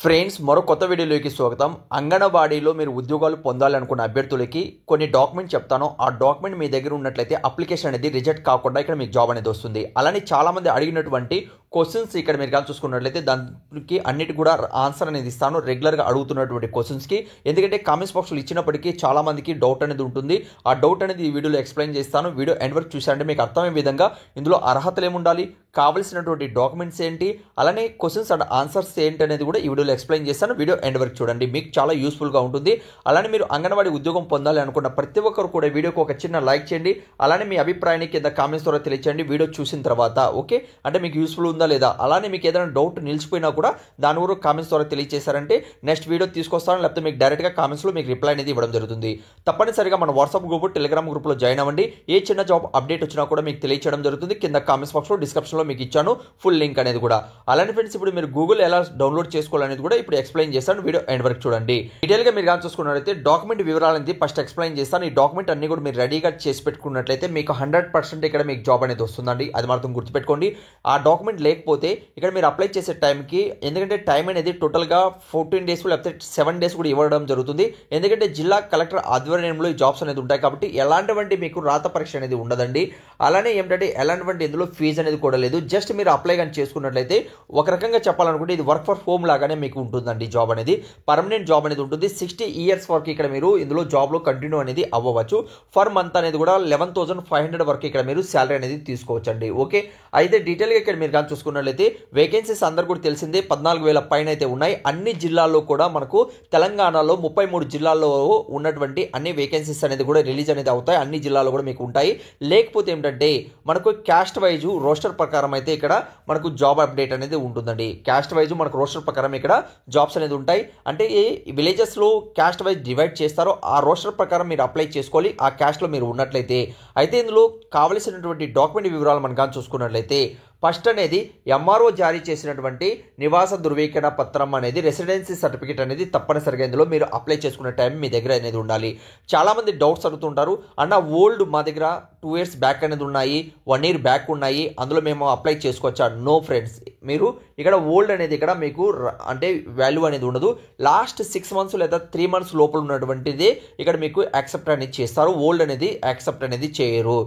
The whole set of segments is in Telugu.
ఫ్రెండ్స్ మరో కొత్త వీడియోలోకి స్వాగతం. అంగన్వాడీలో మీరు ఉద్యోగాలు పొందాలనుకున్న అభ్యర్థులకి కొన్ని డాక్యుమెంట్ చెప్తాను. ఆ డాక్యుమెంట్ మీ దగ్గర ఉన్నట్లయితే అప్లికేషన్ అనేది రిజెక్ట్ కాకుండా ఇక్కడ మీకు జాబ్ అనేది వస్తుంది. అలానే చాలామంది అడిగినటువంటి క్వశ్చన్స్ ఇక్కడ మీరు కానీ చూసుకున్నట్లయితే దానికి అన్నిటి కూడా ఆన్సర్ అనేది ఇస్తాను. రెగ్యులర్గా అడుగుతున్నటువంటి క్వశ్చన్స్కి, ఎందుకంటే కామెంట్స్ బాక్స్లో ఇచ్చినప్పటికీ చాలామందికి డౌట్ అనేది ఉంటుంది. ఆ డౌట్ అనేది ఈ వీడియోలో ఎక్స్ప్లెయిన్ చేస్తాను. వీడియో ఎండ్ వరకు చూసారంటే మీకు అర్థమయ్యే విధంగా ఇందులో అర్హతలు ఏముండాలి, కావాల్సినటువంటి డాక్యుమెంట్స్ ఏంటి, అలానే క్వశ్చన్స్ అండ్ ఆన్సర్స్ ఏంటి అనేది కూడా ఈ వీడియోలో ఎక్స్ప్లెయిన్ చేస్తాను. వీడియో ఎండ్ వరకు చూడండి, మీకు చాలా యూస్ఫుల్గా ఉంటుంది. అలానే మీరు అంగన్వాడీ ఉద్యోగం పొందాలి అనుకున్న ప్రతి ఒక్కరు కూడా వీడియోకి ఒక చిన్న లైక్ చేయండి. అలానే మీ అభిప్రాయాన్ని కింద కామెంట్స్ ద్వారా తెలియచేయండి వీడియో చూసిన తర్వాత. ఓకే, అంటే మీకు యూస్ఫుల్ ఉందా లేదా, అలానే మీకు ఏదైనా డౌట్ నిలిచిపోయినా కూడా దాని వరకు కామెంట్స్ ద్వారా తెలియజేశారంటే నెక్స్ట్ వీడియో తీసుకొస్తాను, లేకపోతే మీకు డైరెక్ట్గా కామెంట్స్లో మీకు రిప్లై అనేది ఇవ్వడం జరుగుతుంది. తప్పనిసరిగా మన వాట్సాప్ గ్రూప్, టెలిగ్రామ్ గ్రూప్లో జాయిన్ అవ్వండి. ఏ చిన్న జాబ్ అప్డేట్ వచ్చినా కూడా మీకు తెలియచేయడం జరుగుతుంది. కింద కామెంట్స్ బాక్స్లో డిస్క్రిప్షన్లో మీకు ఇచ్చాను ఫుల్ లింక్ అనేది కూడా. అలానే ఫ్రెండ్స్, ఇప్పుడు మీరు గూగుల్ ఎలా డౌన్లోడ్ చేసుకోవాలనేది కూడా ఇప్పుడు ఎక్స్ప్లెయిన్ చేస్తాను. వీడియో ఎండ్ వరకు చూడండి. డీటెయిల్గా మీరు కానీ చూసుకున్నట్లయితే డాక్యుమెంట్ వివరాలు అనేది ఫస్ట్ ఎక్స్ప్లెయిన్ చేస్తాను. ఈ డాక్యుమెంట్ అన్ని కూడా మీరు రెడీగా చేసి పెట్టుకున్నట్లయితే మీకు 100% ఇక్కడ మీకు జాబ్ అనేది వస్తుందండి. అది మాత్రం గుర్తుపెట్టుకోండి. ఆ డాక్యుమెంట్ లేకపోతే ఇక్కడ మీరు అప్లై చేసే టైంకి, ఎందుకంటే టైం అనేది టోటల్గా 14 డేస్ లేకపోతే 7 డేస్ కూడా ఇవ్వడం జరుగుతుంది. ఎందుకంటే జిల్లా కలెక్టర్ ఆధ్వర్యంలో ఈ జాబ్స్ అనేది ఉంటాయి కాబట్టి ఎలాంటివంటి మీకు రాత పరీక్ష అనేది ఉండదండి. అలానే ఏమిటంటే ఎలాంటి ఇందులో ఫీజు అనేది కూడా లేదు. జస్ట్ మీరు అప్లై కానీ చేసుకున్నట్లయితే ఒక రకంగా చెప్పాలనుకుంటే ఇది వర్క్ ఫర్ హోమ్ లాగానే మీకు ఉంటుందండి. జాబ్ అనేది పర్మనెంట్ జాబ్ అనేది ఉంటుంది. 60 ఇయర్స్ వరకు ఇక్కడ మీరు ఇందులో జాబ్లో కంటిన్యూ అనేది అవ్వవచ్చు. ఫర్ మంత్ అనేది కూడా 11,500 వరకు ఇక్కడ మీరు శాలరీ అనేది తీసుకోవచ్చండి. ఓకే, అయితే డీటెయిల్గా ఇక్కడ మీరు కానీ చూసుకున్నట్లయితే వేకెన్సీస్ అందరు కూడా తెలిసిందే 14,000 పైన అయితే ఉన్నాయి. అన్ని జిల్లాల్లో కూడా మనకు తెలంగాణలో 33 జిల్లాల్లో ఉన్నటువంటి అన్ని వేకెన్సీస్ అనేది కూడా రిలీజ్ అనేది అవుతాయి. అన్ని జిల్లాల్లో కూడా మీకు ఉంటాయి. లేకపోతే ఏమిటంటే మనకు క్యాస్ట్ వైజ్ రోస్టర్ ప్రకారం అయితే ఇక్కడ మనకు జాబ్ అప్డేట్ అనేది ఉంటుందండి. క్యాస్ట్ వైజ్ మనకు రోస్టర్ ప్రకారం ఇక్కడ జాబ్స్ అనేది ఉంటాయి. అంటే ఈ విలేజెస్లో క్యాస్ట్ వైజ్ డివైడ్ చేస్తారో ఆ రోస్టర్ ప్రకారం మీరు అప్లై చేసుకోవాలి, ఆ క్యాస్ట్లో మీరు ఉన్నట్లయితే. అయితే ఇందులో కావలసినటువంటి డాక్యుమెంట్ వివరాలు మనం కానీ చూసుకున్నట్లయితే ఫస్ట్ అనేది ఎంఆర్ఓ జారీ చేసినటువంటి నివాస ధృవీకరణ పత్రం అనేది, రెసిడెన్సీ సర్టిఫికేట్ అనేది తప్పనిసరిగా ఇందులో మీరు అప్లై చేసుకునే టైం మీ దగ్గర అనేది ఉండాలి. చాలామంది డౌట్స్ అడుగుతుంటారు, అన్న ఓల్డ్ మా దగ్గర 2 years బ్యాక్ అనేది ఉన్నాయి, 1 year బ్యాక్ ఉన్నాయి, అందులో మేము అప్లై చేసుకోవచ్చా? నో ఫ్రెండ్స్, మీరు ఇక్కడ ఓల్డ్ అనేది ఇక్కడ మీకు అంటే వాల్యూ అనేది ఉండదు. లాస్ట్ 6 months లేదా 3 months లోపల ఉన్నటువంటిది ఇక్కడ మీకు యాక్సెప్ట్ అనేది చేస్తారు. ఓల్డ్ అనేది యాక్సెప్ట్ అనేది చేయరు.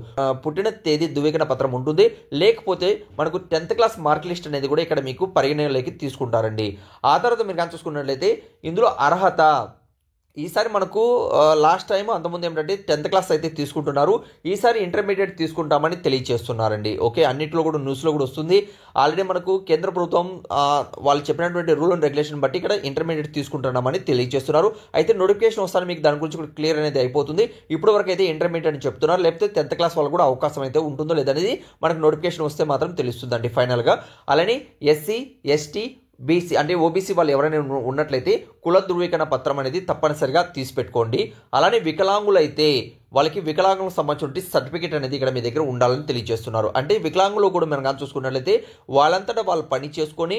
పుట్టిన తేదీ ధృవీకరణ పత్రం ఉంటుంది. లేకపోతే మనకు 10th క్లాస్ మార్క్ లిస్ట్ అనేది కూడా ఇక్కడ మీకు పరిగణలోకి తీసుకుంటారండి. ఆ తర్వాత మీరు కానీ చూసుకున్నట్లయితే ఇందులో అర్హత ఈసారి మనకు లాస్ట్ టైం అంతకుముందు ఏమిటంటే 10th క్లాస్ అయితే తీసుకుంటున్నారు, ఈసారి ఇంటర్మీడియట్ తీసుకుంటామని తెలియజేస్తున్నారండి. ఓకే, అన్నింటిలో కూడా న్యూస్లో కూడా వస్తుంది. ఆల్రెడీ మనకు కేంద్ర ప్రభుత్వం వాళ్ళు చెప్పినటువంటి రూల్ అండ్ రెగ్యులేషన్ బట్టి ఇక్కడ ఇంటర్మీడియట్ తీసుకుంటున్నామని తెలియజేస్తున్నారు. అయితే నోటిఫికేషన్ వస్తాను మీకు దాని గురించి కూడా క్లియర్ అనేది అయిపోతుంది. ఇప్పటి వరకు అయితే ఇంటర్మీడియట్ అని చెప్తున్నారు. లేకపోతే 10th క్లాస్ వాళ్ళు కూడా అవకాశం అయితే ఉంటుందో లేదనేది మనకు నోటిఫికేషన్ వస్తే మాత్రం తెలుస్తుందండి ఫైనల్గా. అలానే ఎస్సీ, ఎస్టీ, బీసీ అంటే ఓబీసీ వాళ్ళు ఎవరైనా ఉన్నట్లయితే కుల ధృవీకరణ పత్రం అనేది తప్పనిసరిగా తీసి పెట్టుకోండి. అలానే వికలాంగులైతే వాళ్ళకి వికలాంగులకు సంబంధించిన సర్టిఫికేట్ అనేది ఇక్కడ మీ దగ్గర ఉండాలని తెలియజేస్తున్నారు. అంటే వికలాంగులు కూడా మనం కానీ చూసుకున్నట్లయితే వాళ్ళంతటా వాళ్ళు పని చేసుకొని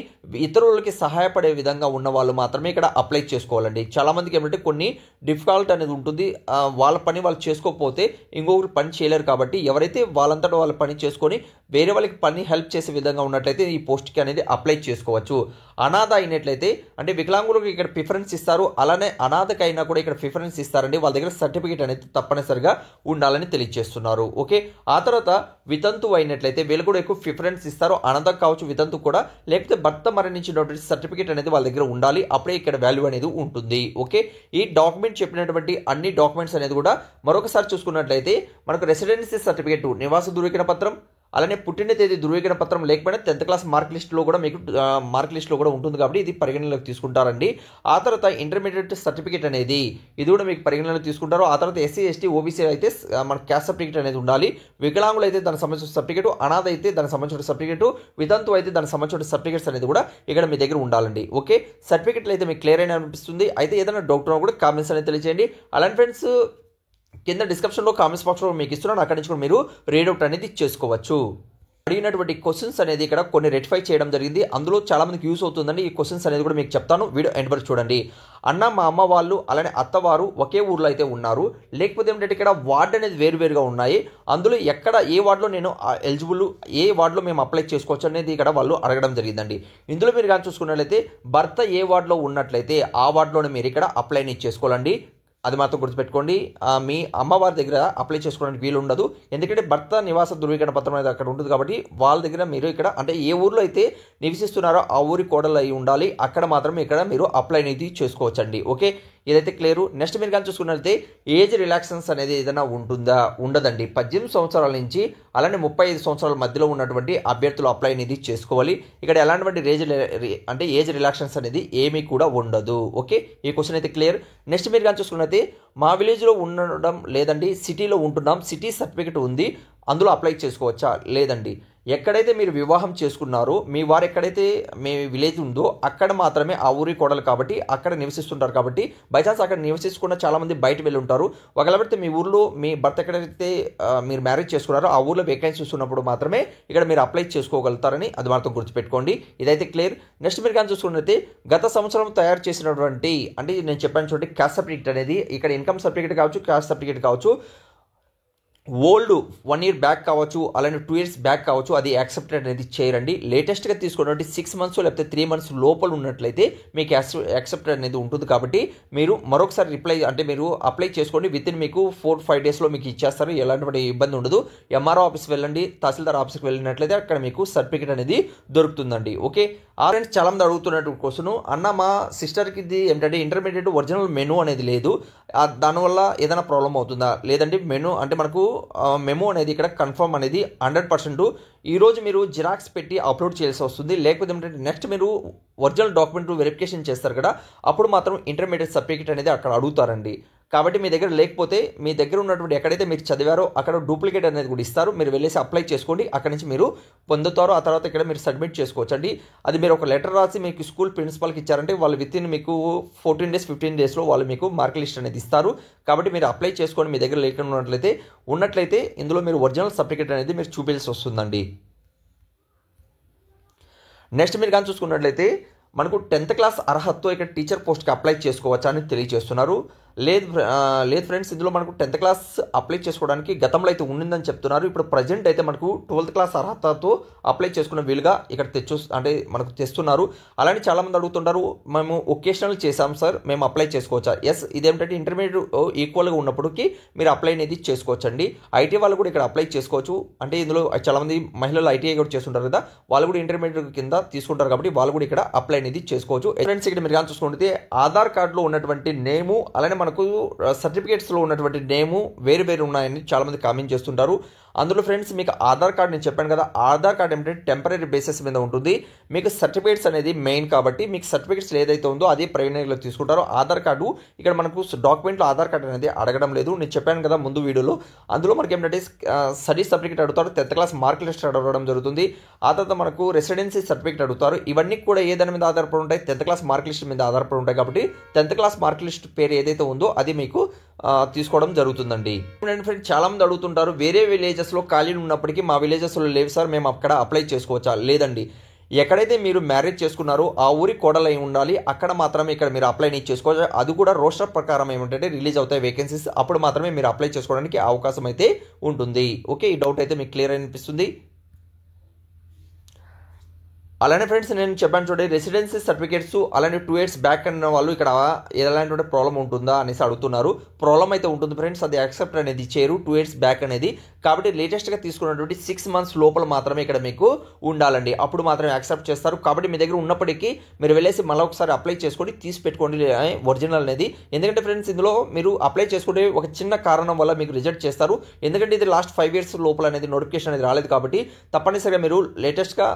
ఇతరులకి సహాయపడే విధంగా ఉన్న వాళ్ళు మాత్రమే ఇక్కడ అప్లై చేసుకోవాలండి. చాలామందికి ఏమంటే కొన్ని డిఫికల్ట్ అనేది ఉంటుంది, వాళ్ళ పని వాళ్ళు చేసుకోకపోతే ఇంకొకరు పని చేయలేరు. కాబట్టి ఎవరైతే వాళ్ళంతటా వాళ్ళు పని చేసుకొని వేరే వాళ్ళకి పని హెల్ప్ చేసే విధంగా ఉన్నట్లయితే ఈ పోస్ట్కి అనేది అప్లై చేసుకోవచ్చు. అనాథ అయినట్లయితే అంటే వికలాంగులకు ఇక్కడ ప్రిఫరెన్స్ ఇస్తారు, అలానే అనాథకైనా కూడా ఇక్కడ ప్రిఫరెన్స్ ఇస్తారండి. వాళ్ళ దగ్గర సర్టిఫికేట్ అనేది తప్పనిసరిగా ఉండాలని తెలియజేస్తున్నారు. ఓకే, ఆ తర్వాత వితంతు అయినట్లయితే వీళ్ళు కూడా ఎక్కువ ప్రిఫరెన్స్ ఇస్తారు. అనాథ కావచ్చు, వితంతు కూడా, లేకపోతే భర్త మరణించినటువంటి సర్టిఫికేట్ అనేది వాళ్ళ దగ్గర ఉండాలి. అప్పుడే ఇక్కడ వాల్యూ అనేది ఉంటుంది. ఓకే, ఈ డాక్యుమెంట్ చెప్పినటువంటి అన్ని డాక్యుమెంట్స్ అనేది కూడా మరొకసారి చూసుకున్నట్లయితే మనకు రెసిడెన్సీ సర్టిఫికేట్, నివాస ధృవీకరణ పత్రం, అలానే పుట్టిన తేదీ ధృవీకరణ పత్రం లేకపోయినా 10th క్లాస్ మార్క్ లిస్ట్లో కూడా మీకు మార్క్ లిస్ట్లో కూడా ఉంటుంది కాబట్టి ఇది పరిగణనలోకి తీసుకుంటారండి. ఆ తర్వాత ఇంటర్మీడియట్ సర్టిఫికేట్ అనేది ఇది కూడా మీకు పరిగణనలోకి తీసుకుంటారు. ఆ తర్వాత ఎస్సీ, ఎస్టీ, ఓబీసీ అయితే మన క్యాస్ట్ సర్టిఫికేట్ అనేది ఉండాలి. వికలాంగులు అయితే దానికి సంబంధించిన సర్టిఫికేట్, అనాథ అయితే దానికి సంబంధించిన సర్టిఫికేట్, వితంతు అయితే దానికి సంబంధించిన సర్టిఫికేట్స్ అనేది కూడా ఇక్కడ మీ దగ్గర ఉండాలండి. ఓకే, సర్టిఫికేట్లు అయితే మీకు క్లియర్ అయినా అనిపిస్తుంది. అయితే ఏదైనా డౌట్ ఉన్నా కూడా కామెంట్స్ అనేది తెలియజేయండి. అలాంటి ఫ్రెండ్స్ కింద డిస్క్రిప్షన్లో కామెంట్స్ బాక్స్లో మీకు ఇస్తున్నాను, అక్కడి నుంచి కూడా మీరు రీడౌట్ అనేది చేసుకోవచ్చు. అడిగినటువంటి క్వశ్చన్స్ అనేది ఇక్కడ కొన్ని రెక్టిఫై చేయడం జరిగింది. అందులో చాలా మందికి యూస్ అవుతుందండి. ఈ క్వశ్చన్స్ అనేది కూడా మీకు చెప్తాను, వీడియో ఎండ్ వరకు చూడండి. అన్న మా అమ్మ వాళ్ళు అలానే అత్తవారు ఒకే ఊర్లో అయితే ఉన్నారు, లేకపోతే ఏంటంటే ఇక్కడ వార్డ్ అనేది వేరువేరుగా ఉన్నాయి, అందులో ఎక్కడ ఏ వార్డులో నేను ఎలిజిబుల్, ఏ వార్డులో మేము అప్లై చేసుకోవచ్చు అనేది ఇక్కడ వాళ్ళు అడగడం జరిగిందండి. ఇందులో మీరు కానీ చూసుకున్నట్లయితే భర్త ఏ వార్డులో ఉన్నట్లయితే ఆ వార్డులోనే మీరు ఇక్కడ అప్లైని చేసుకోవాలండి. అది మాత్రం గుర్తుపెట్టుకోండి. మీ అమ్మవారి దగ్గర అప్లై చేసుకోవడానికి వీలు ఉండదు, ఎందుకంటే భర్త నివాస ధృవీకరణ పత్రం అనేది అక్కడ ఉంటుంది కాబట్టి వాళ్ళ దగ్గర మీరు ఇక్కడ అంటే ఏ ఊర్లో అయితే నివసిస్తున్నారో ఆ ఊరి కోడలు అయి ఉండాలి, అక్కడ మాత్రమే ఇక్కడ మీరు అప్లై అనేది చేసుకోవచ్చండి. ఓకే, ఇదైతే క్లియర్. నెక్స్ట్ మీరు కానీ చూసుకున్నట్లయితే ఏజ్ రిలాక్సెన్స్ అనేది ఏదైనా ఉంటుందా? ఉండదండి. 18 సంవత్సరాల నుంచి అలానే 35 సంవత్సరాల మధ్యలో ఉన్నటువంటి అభ్యర్థులు అప్లై అనేది చేసుకోవాలి. ఇక్కడ ఎలాంటి ఏజ్ రిలాక్సెన్స్ అనేది ఏమీ కూడా ఉండదు. ఓకే, ఈ క్వశ్చన్ అయితే క్లియర్. నెక్స్ట్ మీరు కానీ చూసుకున్నట్లయితే మా విలేజ్లో ఉండడం లేదండి, సిటీలో ఉంటున్నాం, సిటీ సర్టిఫికేట్ ఉంది, అందులో అప్లై చేసుకోవచ్చా? లేదండి. ఎక్కడైతే మీరు వివాహం చేసుకున్నారో మీ వారు ఎక్కడైతే మీ విలేజ్ ఉందో అక్కడ మాత్రమే ఆ ఊరి కోడలు కాబట్టి అక్కడ నివసిస్తుంటారు కాబట్టి బైచాన్స్ అక్కడ నివసించకుండా చాలామంది బయట వెళ్ళి ఉంటారు. ఒకవేళ పెడితే మీ ఊర్లో మీ భర్త ఎక్కడైతే మీరు మ్యారేజ్ చేసుకున్నారో ఆ ఊర్లో వేకెన్సీస్ ఉన్నప్పుడు మాత్రమే ఇక్కడ మీరు అప్లై చేసుకోగలుగుతారని అది మాత్రం గుర్తుపెట్టుకోండి. ఇదైతే క్లియర్. నెక్స్ట్ మీరు కానీ చూసుకున్నట్లయితే గత సంవత్సరం తయారు చేసినటువంటి అంటే నేను చెప్పాను చూడండి, క్యాస్ట్ సర్టిఫికేట్ అనేది ఇక్కడ ఇన్కమ్ సర్టిఫికేట్ కావచ్చు, క్యాస్ట్ సర్టిఫికేట్ కావచ్చు, ఓల్డ్ 1 year బ్యాక్ కావచ్చు అలానే 2 years బ్యాక్ కావచ్చు, అది యాక్సెప్టెడ్ అనేది చేయరండి. లేటెస్ట్గా తీసుకున్నటువంటి 6 months లేకపోతే 3 months లోపల ఉన్నట్లయితే మీకు యాక్సెప్టెడ్ అనేది ఉంటుంది కాబట్టి మీరు మరొకసారి మీరు అప్లై చేసుకోండి. విత్ ఇన్ మీకు 4-5 daysలో మీకు ఇచ్చేస్తారు, ఎలాంటి ఇబ్బంది ఉండదు. ఎంఆర్ఓ ఆఫీస్కి వెళ్ళండి, తహసీల్దార్ ఆఫీస్కి వెళ్ళినట్లయితే అక్కడ మీకు సర్టిఫికేట్ అనేది దొరుకుతుందండి. ఓకే, ఫ్రెండ్స్ చాలా మంది అడుగుతున్నట్టు క్వశ్చన్, అన్న మా సిస్టర్కి ఇది ఏంటంటే ఇంటర్మీడియట్ ఒరిజినల్ మెనూ అనేది లేదు, దానివల్ల ఏదైనా ప్రాబ్లం అవుతుందా? లేదండి, మెనూ అంటే మనకు మెమో అనేది ఇక్కడ కన్ఫర్మ్ అనేది 100%. ఈరోజు మీరు జిరాక్స్ పెట్టి అప్లోడ్ చేయాల్సి వస్తుంది, లేకపోతే ఏంటంటే నెక్స్ట్ మీరు ఒరిజినల్ డాక్యుమెంట్ వెరిఫికేషన్ చేస్తారు కదా, అప్పుడు మాత్రం ఇంటర్మీడియట్ సర్టిఫికేట్ అనేది అక్కడ అడుగుతారండి. కాబట్టి మీ దగ్గర లేకపోతే మీ దగ్గర ఉన్నటువంటి ఎక్కడైతే మీరు చదివారో అక్కడ డూప్లికేట్ అనేది కూడా ఇస్తారు, మీరు వెళ్ళేసి అప్లై చేసుకోండి, అక్కడి నుంచి మీరు పొందుతారో ఆ తర్వాత ఇక్కడ మీరు సబ్మిట్ చేసుకోవచ్చు అండి. అది మీరు ఒక లెటర్ రాసి మీకు స్కూల్ ప్రిన్సిపాల్కి ఇచ్చారంటే వాళ్ళు విత్ ఇన్ మీకు 14 days 15 daysలో వాళ్ళు మీకు మార్క్ లిస్ట్ అనేది ఇస్తారు. కాబట్టి మీరు అప్లై చేసుకోండి, మీ దగ్గర లేకుండా ఉన్నట్లయితే ఇందులో మీరు ఒరిజినల్ సర్టిఫికేట్ అనేది మీరు చూపించాల్సి వస్తుందండి. నెక్స్ట్ మీరు కానీ చూసుకున్నట్లయితే మనకు 10th class అర్హతతో ఇక్కడ టీచర్ పోస్ట్కి అప్లై చేసుకోవచ్చా అని తెలియజేస్తున్నారు. లేదు ఫ్రెండ్స్, ఇందులో మనకు 10th class అప్లై చేసుకోవడానికి గతంలో అయితే ఉండిందని చెప్తున్నారు. ఇప్పుడు ప్రజెంట్ అయితే మనకు 12th class అర్హతతో అప్లై చేసుకున్న వీలుగా ఇక్కడ మనకు తెస్తున్నారు. అలానే చాలామంది అడుగుతుంటారు, మేము ఒకేషనల్ చేసాం సార్, మేము అప్లై చేసుకోవచ్చా? ఎస్, ఇదేంటంటే ఇంటర్మీడియట్ ఈక్వల్గా ఉన్నప్పటికీ మీరు అప్లై అనేది చేసుకోవచ్చండి. ఐటీ వాళ్ళు కూడా ఇక్కడ అప్లై చేసుకోవచ్చు. అంటే ఇందులో చాలామంది మహిళలు ఐటీఐ కూడా చేస్తుంటారు కదా, వాళ్ళు కూడా ఇంటర్మీడియట్ కింద తీసుకుంటారు కాబట్టి వాళ్ళు కూడా ఇక్కడ అప్లై అనేది చేసుకోవచ్చు. ఫ్రెండ్స్, ఇక్కడ మీరు కానీ చూసుకుంటే ఆధార్ కార్డులో ఉన్నటువంటి నేము అలానే మనకు సర్టిఫికేట్స్లో ఉన్నటువంటి నేము వేరు ఉన్నాయని చాలామంది కామెంట్ చేస్తుంటారు. అందులో ఫ్రెండ్స్ మీకు ఆధార్ కార్డు నేను చెప్పాను కదా, ఆధార్ కార్డు ఏంటంటే టెంపరీ బేసిస్ మీద ఉంటుంది, మీకు సర్టిఫికేట్స్ అనేది మెయిన్ కాబట్టి మీకు సర్టిఫికేట్స్ ఏదైతే ఉందో అదే ప్రైమరీలో తీసుకుంటారో. ఆధార్ కార్డు ఇక్కడ మనకు డాక్యుమెంట్లో ఆధార్ కార్డు అనేది అడగడం లేదు, నేను చెప్పాను కదా ముందు వీడియోలో. అందులో మనకి ఏంటంటే స్టడీ సర్టిఫికేట్ అడుగుతారు, 10th class మార్క్ లిస్ట్ అడగడం జరుగుతుంది, ఆ తర్వాత మనకు రెసిడెన్సీ సర్టిఫికేట్ అడుగుతారు. ఇవన్నీ కూడా ఏ దాని మీద ఆధారపడి ఉంటాయి? 10th class మార్క్ లిస్ట్ మీద ఆధారపడి ఉంటాయి కాబట్టి 10th class మార్క్ లిస్ట్ పేరు ఏదైతే ఉందో అది మీకు తీసుకోవడం జరుగుతుందండి. ఫ్రెండ్స్, చాలా మంది అడుగుతుంటారు, వేరే విలేజెస్లో ఖాళీలు ఉన్నప్పటికీ మా విలేజెస్లో లేవు సార్, మేము అక్కడ అప్లై చేసుకోవచ్చా? లేదండి, ఎక్కడైతే మీరు మ్యారేజ్ చేసుకున్నారో ఆ ఊరి కోడలై ఉండాలి, అక్కడ మాత్రమే ఇక్కడ మీరు అప్లై చేసుకోవచ్చు. అది కూడా రోస్టర్ ప్రకారం ఏమిటంటే రిలీజ్ అవుతాయి వేకెన్సీస్, అప్పుడు మాత్రమే మీరు అప్లై చేసుకోవడానికి అవకాశం అయితే ఉంటుంది. ఓకే, ఈ డౌట్ అయితే మీకు క్లియర్ అనిపిస్తుంది. అలానే ఫ్రెండ్స్, నేను చెప్పాను చూడండి, రెసిడెన్సీ సర్టిఫికేట్స్ అలానే 2 years బ్యాక్ అన్న వాళ్ళు ఇక్కడ ఎలాంటి ప్రాబ్లం ఉంటుందా అనేసి అడుగుతున్నారు. ప్రాబ్లం అయితే ఉంటుంది ఫ్రెండ్స్, అది యాక్సెప్ట్ అనేది చేయరు 2 years బ్యాక్ అనేది. కాబట్టి లేటెస్ట్గా తీసుకున్నటువంటి 6 months లోపల మాత్రమే ఇక్కడ మీకు ఉండాలండి, అప్పుడు మాత్రమే యాక్సెప్ట్ చేస్తారు. కాబట్టి మీ దగ్గర ఉన్నప్పటికీ మీరు వెళ్ళేసి మళ్ళీ ఒకసారి అప్లై చేసుకొని తీసి పెట్టుకోండి ఒరిజినల్ అనేది. ఎందుకంటే ఫ్రెండ్స్, ఇందులో మీరు అప్లై చేసుకుంటే ఒక చిన్న కారణం వల్ల మీకు రిజెక్ట్ చేస్తారు, ఎందుకంటే ఇది లాస్ట్ 5 years లోపల అనేది నోటిఫికేషన్ అనేది రాలేదు. కాబట్టి తప్పనిసరిగా మీరు లేటెస్ట్గా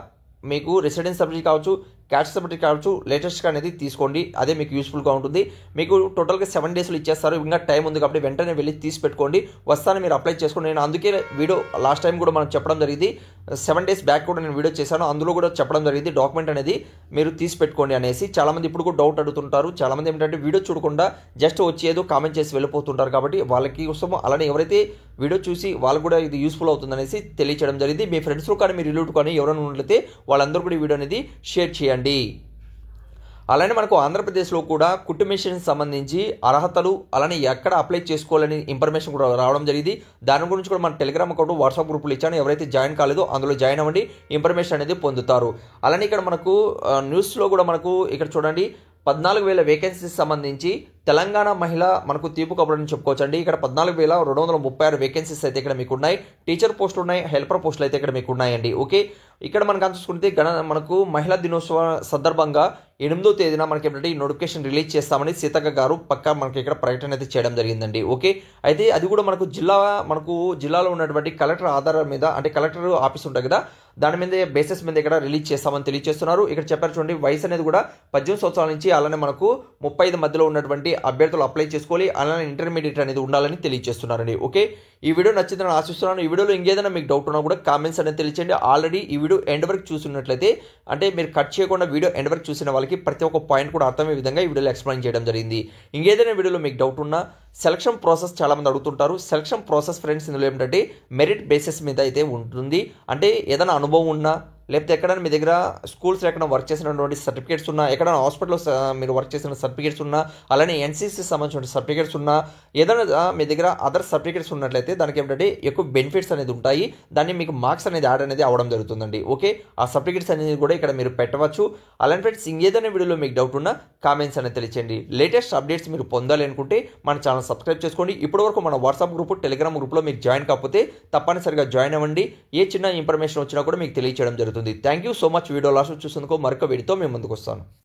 మీకు రెసిడెన్స్ సర్టిఫికేట్ కావచ్చు, క్యాస్ట్ సర్టిఫికేట్ కావచ్చు లేటెస్ట్గా అనేది తీసుకోండి, అదే మీకు యూస్ఫుల్గా ఉంటుంది. మీకు టోటల్గా 7 డేస్లో ఇచ్చేస్తారు, ఇంకా టైం ఉంది కాబట్టి వెంటనే వెళ్ళి తీసి పెట్టుకోండి. వస్తాను మీరు అప్లై చేసుకోండి. నేను అందుకే వీడియో లాస్ట్ టైం కూడా మనం చెప్పడం జరిగింది, 7 డేస్ బ్యాక్ కూడా నేను వీడియో చేశాను, అందులో కూడా చెప్పడం జరిగింది డాక్యుమెంట్ అనేది మీరు తీసి పెట్టుకోండి అనేసి. చాలామంది ఇప్పుడు కూడా డౌట్ అడుగుతుంటారు. చాలామంది ఏంటంటే వీడియో చూడకుండా జస్ట్ వచ్చి ఏదో కామెంట్ చేసి వెళ్ళిపోతుంటారు. కాబట్టి వాళ్ళకి కోసం అలానే ఎవరైతే వీడియో చూసి వాళ్ళకు కూడా ఇది యూస్ఫుల్ అవుతుంది అనేసి తెలియచేయడం జరిగింది. మీ ఫ్రెండ్స్లో కానీ మీ రిలేటివ్ కానీ ఎవరైనా ఉన్నట్లయితే వాళ్ళందరూ కూడా ఈ వీడియో అనేది షేర్ చేయండి. అలానే మనకు ఆంధ్రప్రదేశ్లో కూడా కుట్టు మిషన్ సంబంధించి అర్హతలు అలానే ఎక్కడ అప్లై చేసుకోవాలని ఇన్ఫర్మేషన్ కూడా రావడం జరిగింది. దాని గురించి కూడా మన టెలిగ్రామ్ అకౌంట్ వాట్సాప్ గ్రూపులు ఇచ్చాను, ఎవరైతే జాయిన్ కాలేదో అందులో జాయిన్ అవ్వండి, ఇన్ఫర్మేషన్ అనేది పొందుతారు. అలానే ఇక్కడ మనకు న్యూస్లో కూడా మనకు ఇక్కడ చూడండి 14,000 వేకెన్సీస్ సంబంధించి తెలంగాణ మహిళ మనకు తీపు కబురని చెప్పుకోవచ్చండి. ఇక్కడ 14,236 వేకెన్సీస్ అయితే ఇక్కడ మీకు ఉన్నాయి. టీచర్ పోస్టులు ఉన్నాయి, హెల్పర్ పోస్టులు అయితే ఇక్కడ మీకు ఉన్నాయండి. ఓకే, ఇక్కడ మనకు చూసుకుంటే మనకు మహిళా దినోత్సవ సందర్భంగా 8వ తేదీన మనకి ఏంటంటే ఈ నోటిఫికేషన్ రిలీజ్ చేస్తామని సీతక్క గారు పక్కా మనకి ఇక్కడ ప్రకటన అయితే చేయడం జరిగిందండి. ఓకే, అయితే అది కూడా మనకు జిల్లాలో ఉన్నటువంటి కలెక్టర్ ఆధారం మీద, అంటే కలెక్టర్ ఆఫీస్ ఉంటుంది కదా, దాని మీద బేసిస్ మీద ఇక్కడ రిలీజ్ చేస్తామని తెలియజేస్తున్నారు. ఇక్కడ చెప్పారు చూడండి, వయసు అనేది కూడా 18 సంవత్సరాల నుంచి అలానే మనకు 35 మధ్యలో ఉన్నటువంటి అభ్యర్థులు అప్లై చేసుకోవాలి, అలానే ఇంటర్మీడియట్ అనేది ఉండాలని తెలియజేస్తున్నారండి. ఓకే, ఈ వీడియో నచ్చిందని ఆశిస్తున్నాను. ఈ వీడియోలో ఇంకేదైనా మీకు డౌట్ ఉన్నా కూడా కామెంట్స్ అనేది తెలియచేయండి. ఆల్రెడీ ఈ వీడియో ఎండ్ వరకు చూసినట్లయితే, అంటే మీరు కట్ చేయకుండా వీడియో ఎండ్ వరకు చూసిన వాళ్ళకి ప్రతి ఒక్క పాయింట్ కూడా అర్థమయ్యే విధంగా ఈ వీడియోలో ఎక్స్ప్లెయిన్ చేయడం జరిగింది. ఇంకేదైనా వీడియోలో మీకు డౌట్ ఉన్నా, సెలక్షన్ ప్రాసెస్ చాలామంది అడుగుతుంటారు. సెలక్షన్ ప్రాసెస్ ఫ్రెండ్స్ ఇందులో ఏంటంటే మెరిట్ బేసిస్ మీద అయితే ఉంటుంది. అంటే ఏదైనా అనుభవం ఉన్నా, లేకపోతే ఎక్కడైనా మీ దగ్గర స్కూల్స్లో ఎక్కడ వర్క్ చేసినటువంటి సర్టిఫికేట్స్ ఉన్నా, ఎక్కడైనా హాస్పిటల్లో మీరు వర్క్ చేసిన సర్టిఫికేట్స్ ఉన్నా, అలానే ఎన్సీసీ సంబంధించిన సర్టిఫికేట్స్ ఉన్నా, ఏదైనా మీ దగ్గర అదర్ సర్టిఫికేట్స్ ఉన్నట్లయితే దానికి ఏంటంటే ఎక్కువ బెనిఫిట్స్ అనేది ఉంటాయి. దాన్ని మీకు మార్క్స్ అనేది యాడ్ అనేది అవ్వడం జరుగుతుందండి. ఓకే, ఆ సర్టిఫికేట్స్ అనేది కూడా ఇక్కడ మీరు పెట్టవచ్చు. అలానే ఫ్రెండ్స్ ఇంకేదైనా వీడియోలో మీకు డౌట్ ఉన్నా కామెంట్స్ అనేది తెలియచేయండి. లేటెస్ట్ అప్డేట్స్ మీరు పొందాలి అనుకుంటే మన ఛానల్ సబ్స్క్రైబ్ చేసుకోండి. ఇప్పటివరకు మన వాట్సాప్ గ్రూప్, టెలిగ్రామ్ గ్రూప్లో మీకు జాయిన్ కాకపోతే తప్పనిసరిగా జాయిన్ అవ్వండి. ఏ చిన్న ఇన్ఫర్మేషన్ వచ్చినా కూడా మీకు తెలియచేయడం జరుగుతుంది. Thank you so much. Video last చూసేందుకు మరొక వీడియోతో మేము ముందుకు వస్తాను.